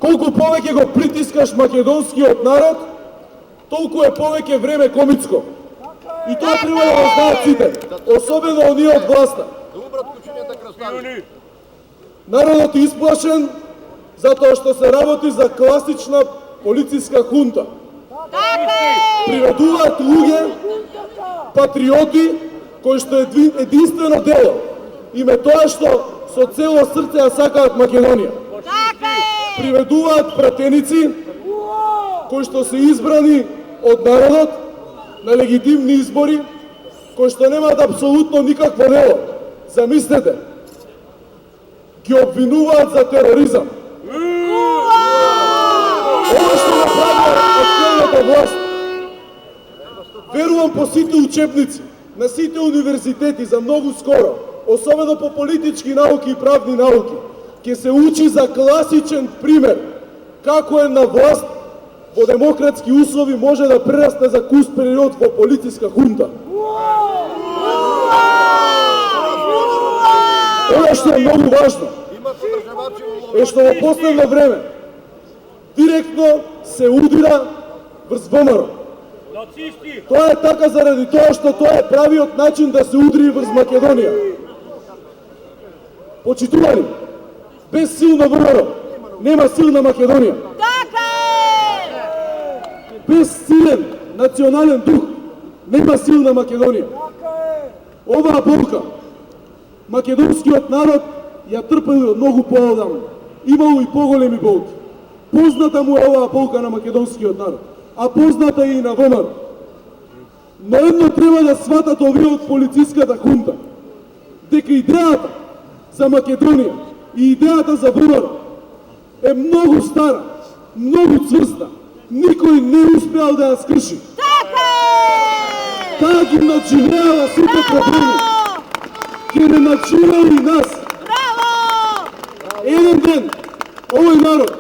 колку повеќе го притискаш македонскиот народ, толку е повеќе време комицко. И тоа треба да го знаат сите, особено оние од власта. Народот е исплашен затоа што се работи за класична полициска хунта. Приведуваат луѓе, патриоти, кои што единствено дело им е тоа што со цело срце ја сакаат Македонија. Приведуваат пратеници кои што се избрани од народот на легитимни избори, кои што немаат апсолутно никакво дело. Замислете, ги обвинуваат за тероризам. Ова што направува актуелната власт, верувам по сите учебници, на сите универзитети за многу скоро, особено по политички науки и правни науки, ќе се учи за класичен пример како една власт во демократски услови може да прерасне за кус период во полициска хунта. Ова што е многу важно е што во последно време директно се удира врз ВМРО. Тоа е така заради тоа што тоа е правиот начин да се удри врз Македонија. Почитувани, без силна ВМРО нема силна Македонија. Без силен национален дух нема силна Македонија. Оваа болка македонскиот народ ја трпел од многу поодамна. Имало и поголеми болки. Позната му е оваа болка на македонскиот народ, а позната е и на ВМРО. Но едно треба да сватат овие од полициската хунта, дека идејата за Македонија и идејата за ВМРО е многу стара, многу цврста. Никој не успеал да ја скрши. Таа ги начинеала сите проблеми. Ќе не начинеа и нас. Еден ден овој народ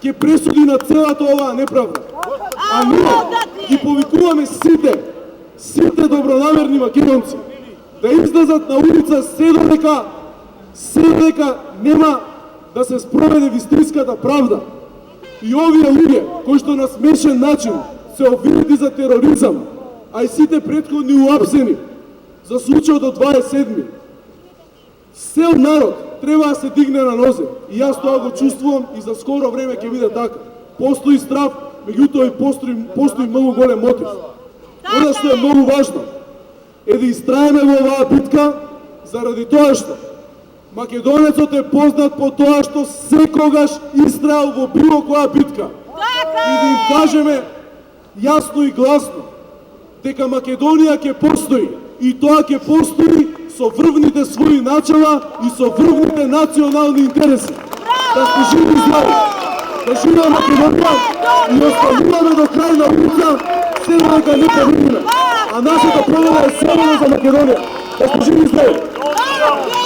ќе пресуди на целата оваа неправда. А ние ги повикуваме сите добронамерни македонци да излезат на улица се додека нема да се спроведе вистриската правда. И овие луѓе кои што на смешен начин се обвинети за тероризам, а и сите претходни уапсени за случајот од 27-ми, сел народ треба да се дигне на нозе. И јас тоа го чувствувам и за скоро време ќе биде така. Постои страв, меѓутоа и постои многу голем мотив. Она што е многу важно е да истраеме во оваа битка заради тоа што македонецот е познат по тоа што секогаш истраел во било која битка. И да им кажеме јасно и гласно дека Македонија ќе постои и тоа ќе постои со врвните своји начала и со врвните национални интереси. Да сте живи и здрави, да живее Македонија и остануваме до крај на улица се дека не победиме. А нашата победа е само за Македонија. Да сте живи и здрави.